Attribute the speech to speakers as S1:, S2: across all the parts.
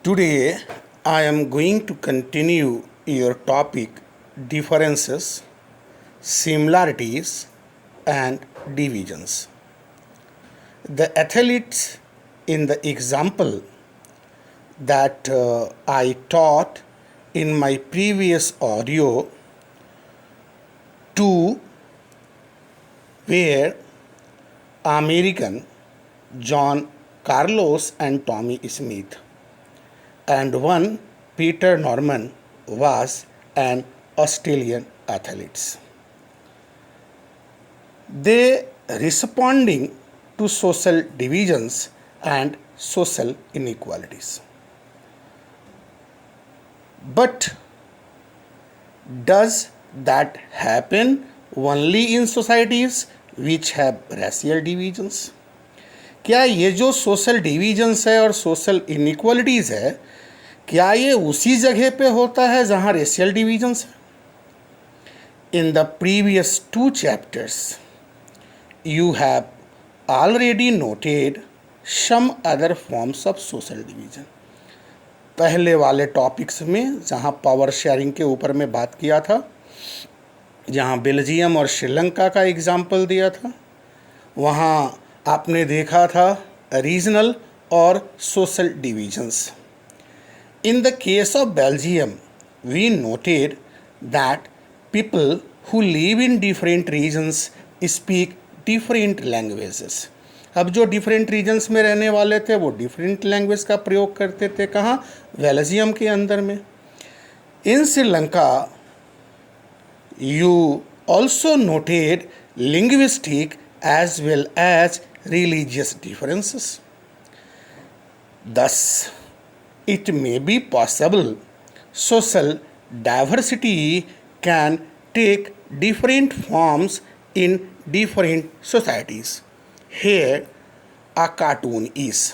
S1: Today, I am going to continue your topic differences, similarities, and divisions. The athletes in the example that I taught in my previous audio, two were American John Carlos and Tommy Smith, and one Peter Norman was an Australian athlete. They responding to social divisions and social inequalities. But does that happen only in societies which have racial divisions? क्या ये जो social divisions है और social inequalities है, क्या ये उसी जगह पे होता है जहाँ रेशियल डिविजन्स है? In the previous two chapters you have already noted some other forms of social division. पहले वाले टॉपिक्स में जहाँ पावर शेयरिंग के ऊपर में बात किया था, जहाँ बेल्जियम और श्रीलंका का एग्जाम्पल दिया था, वहाँ आपने देखा था रीजनल और social divisions. In the case of Belgium, we noted that people who live in different regions speak different languages. अब जो डिफरेंट रीजन्स में रहने वाले थे वो डिफरेंट लैंग्वेज का प्रयोग करते थे. कहाँ? बेल्जियम के अंदर में. इन Sri Lanka you also noted linguistic as well as religious differences. Thus, it may be possible social diversity can take different forms in different societies. Here, a cartoon is.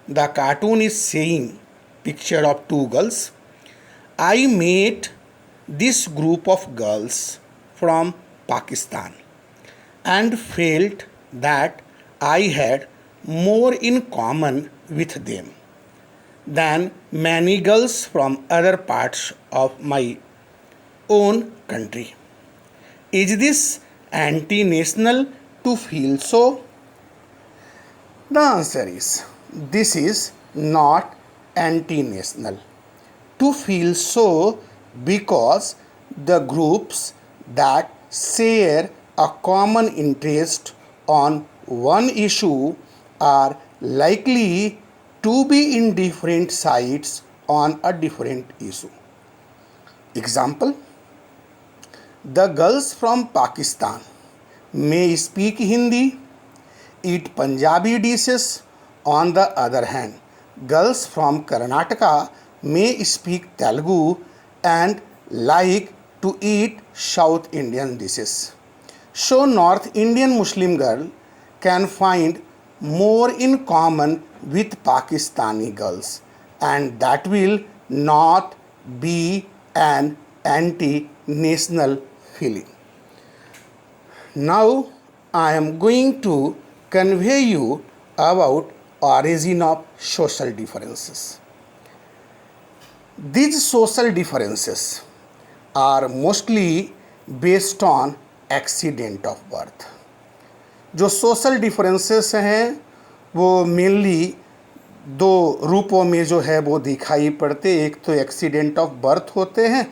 S1: The cartoon is saying, picture of two girls. I met this group of girls from Pakistan and felt that I had more in common with them than many girls from other parts of my own country. Is this anti-national to feel so? The answer is, this is not anti-national to feel so, because the groups that share a common interest on one issue are likely to be in different sides on a different issue. Example: the girls from Pakistan may speak Hindi, eat Punjabi dishes. On the other hand, girls from Karnataka may speak Telugu and like to eat South Indian dishes. So North Indian Muslim girl can find more in common with Pakistani girls, and that will not be an anti-national feeling. Now I am going to convey you about origin of social differences. These social differences are mostly based on accident of birth. जो social differences हैं वो mainly दो रूपों में जो है वो दिखाई पड़ते. एक तो एक्सीडेंट ऑफ बर्थ होते हैं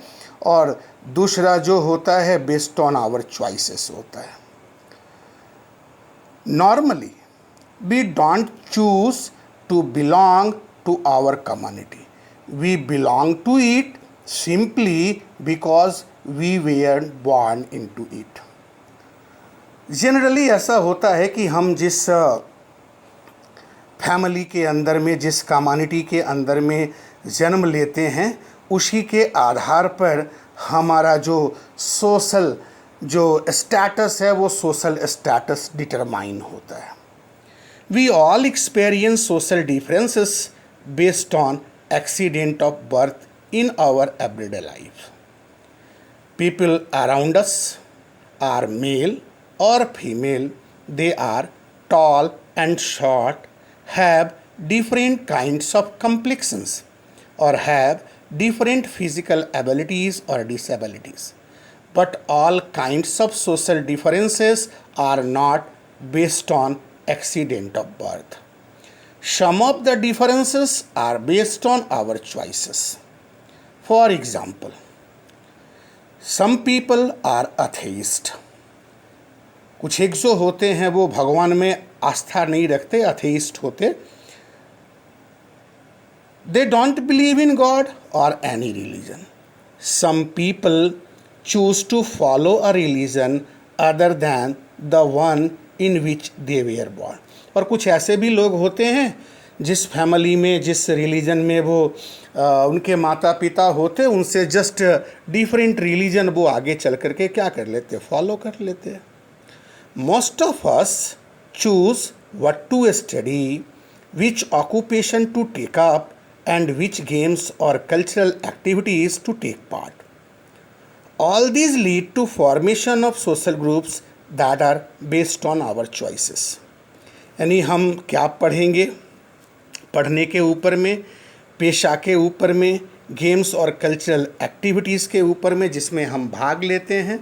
S1: और दूसरा जो होता है बेस्ड ऑन आवर चॉइसेस होता है. Normally we don't choose to belong to our community. We belong to it simply because we were born into it. Generally ऐसा होता है कि हम जिस फैमिली के अंदर में, जिस कम्युनिटी के अंदर में जन्म लेते हैं, उसी के आधार पर हमारा जो सोशल जो स्टेटस है वो सोशल स्टेटस डिटरमाइन होता है. We all experience social differences based on accident of birth in our everyday life. People around us are male or female, they are tall and short, have different kinds of complexions or have different physical abilities or disabilities. But all kinds of social differences are not based on accident of birth. Some of the differences are based on our choices. For example, some people are atheist. कुछ एक जो होते हैं वो भगवान में आस्था नहीं रखते, अथेइस्ट होते. They don't believe in God or any religion. Some people choose to follow a religion other than the one in which they were born. और कुछ ऐसे भी लोग होते हैं जिस फैमिली में, जिस रिलीजन में वो उनके माता पिता होते, उनसे जस्ट डिफरेंट रिलीजन वो आगे चल करके क्या कर लेते, फॉलो कर लेते हैं. Most of us choose what to study, which occupation to take up, and which games or cultural activities to take part. All these lead to formation of social groups that are based on our choices. यानी हम क्या पढ़ेंगे, पढ़ने के ऊपर में, पेशा के ऊपर में, गेम्स और कल्चरल एक्टिविटीज़ के ऊपर में जिसमें हम भाग लेते हैं,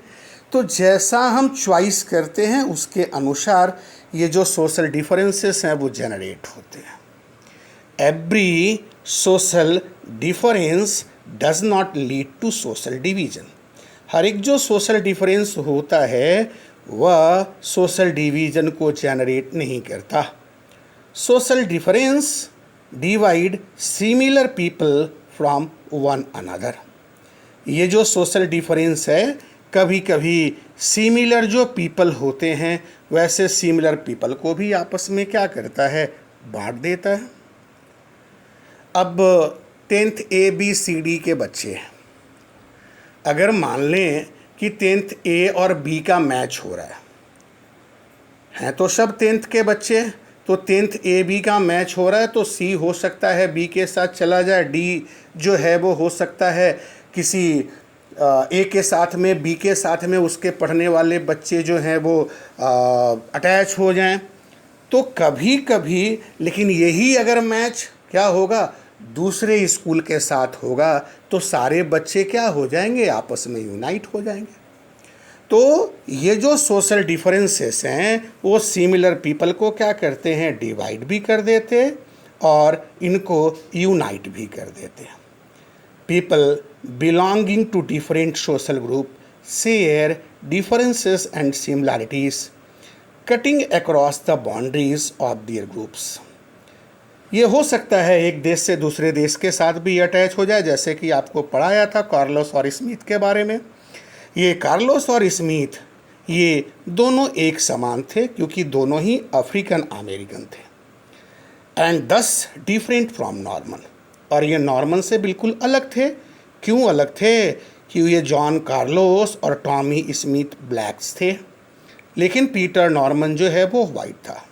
S1: तो जैसा हम चॉइस करते हैं उसके अनुसार ये जो सोशल डिफरेंसेस हैं वो जनरेट होते हैं. Every social difference does not lead to social division. हर एक जो सोशल डिफरेंस होता है वह सोशल डिवीजन को जनरेट नहीं करता. Social difference divide similar people from one another. ये जो सोशल डिफरेंस है, कभी कभी सिमिलर जो पीपल होते हैं वैसे सिमिलर पीपल को भी आपस में क्या करता है, बांट देता है. अब 10th ABCD के बच्चे, अगर मान लें कि 10th A और B का मैच हो रहा है तो सब 10th के बच्चे, तो 10th AB का मैच हो रहा है तो C हो सकता है B के साथ चला जाए, D जो है वो हो सकता है किसी A के साथ में, B के साथ में उसके पढ़ने वाले बच्चे जो हैं वो अटैच हो जाएं. तो कभी कभी, लेकिन यही अगर मैच क्या होगा, दूसरे स्कूल के साथ होगा तो सारे बच्चे क्या हो जाएंगे, आपस में यूनाइट हो जाएंगे. तो ये जो सोशल डिफरेंसेस हैं वो सिमिलर पीपल को क्या करते हैं, डिवाइड भी कर देते हैं और इनको यूनाइट भी कर देते हैं. People belonging to different social group share differences and similarities, cutting across the boundaries of their groups. ये हो सकता है एक देश से दूसरे देश के साथ भी अटैच हो जाए, जैसे कि आपको पढ़ाया था कार्लोस और स्मिथ के बारे में. ये कार्लोस और स्मिथ ये दोनों एक समान थे क्योंकि दोनों ही अफ्रीकन अमेरिकन थे, एंड दस डिफरेंट फ्रॉम नॉर्मन. और ये नॉर्मन से बिल्कुल अलग थे. क्यों अलग थे? क्यों ये जॉन कार्लोस और टॉमी स्मिथ ब्लैक्स थे, लेकिन पीटर नॉर्मन जो है वो वाइट था.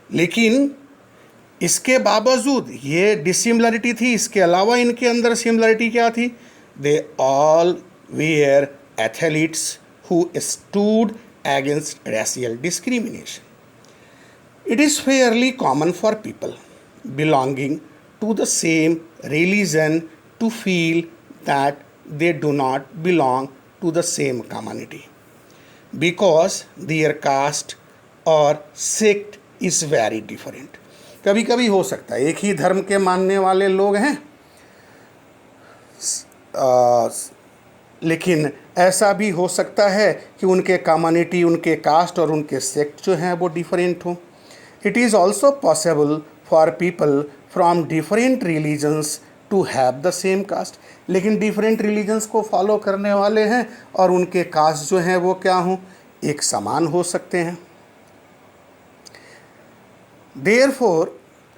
S1: लेकिन इसके बावजूद ये डिसिमिलरिटी थी, इसके अलावा इनके अंदर सिमिलरिटी क्या थी? They all were athletes who stood against racial discrimination. It is fairly common for people belonging to the same religion to feel that they do not belong to the same community because their caste or sect is very different. कभी कभी हो सकता है एक ही धर्म के मानने वाले लोग हैं, लेकिन ऐसा भी हो सकता है कि उनके कम्युनिटी, उनके कास्ट और उनके सेक्ट जो हैं वो डिफरेंट हों. It is also possible for people from different religions to have the same caste. लेकिन different religions को follow करने वाले हैं और उनके caste जो हैं वो क्या हों, एक समान हो सकते हैं. Therefore,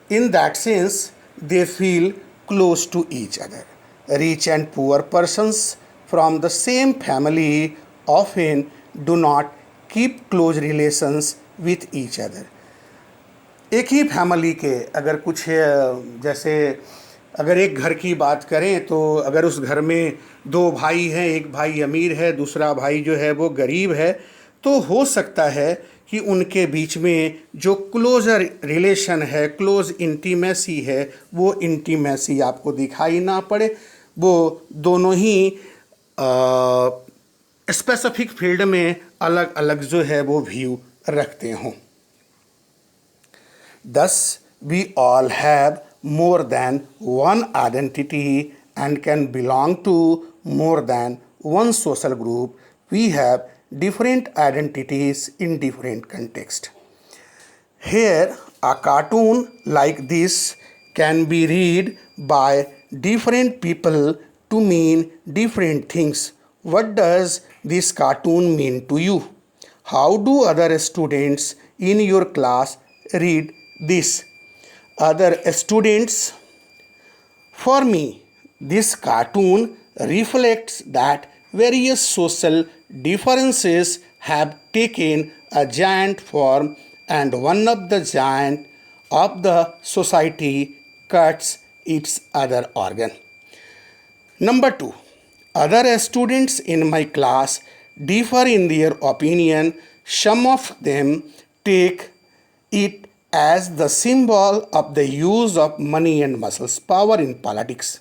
S1: in that sense, they feel close to each other. Rich and poor persons from the same family often do not keep close relations with each other. एक ही फैमिली के अगर कुछ जैसे अगर एक घर की बात करें तो अगर उस घर में दो भाई हैं, एक भाई अमीर है, दूसरा भाई जो है वो गरीब है, तो हो सकता है कि उनके बीच में जो क्लोजर रिलेशन है, क्लोज इंटीमेसी है, वो इंटीमेसी आपको दिखाई ना पड़े। वो दोनों ही स्पेसिफिक फील्ड में अलग अलग जो है वो व्यू रखते हों। Thus, we all have more than one identity and can belong to more than one social group. We have different identities in different contexts. Here, a cartoon like this can be read by different people to mean different things. What does this cartoon mean to you? How do other students in your class read this? Other students, for me, this cartoon reflects that various social differences have taken a giant form, and one of the giant of the society cuts its other organ. Number 2. Other students in my class differ in their opinion. Some of them take it as the symbol of the use of money and muscles power in politics.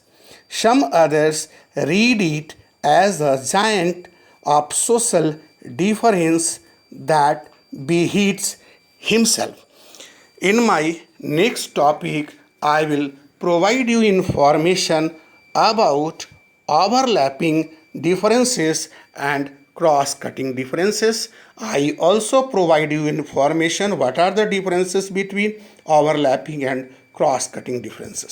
S1: Some others read it as a giant of social difference that beheats himself. In my next topic, I will provide you information about overlapping differences and cross-cutting differences. I also provide you information what are the differences between overlapping and cross-cutting differences.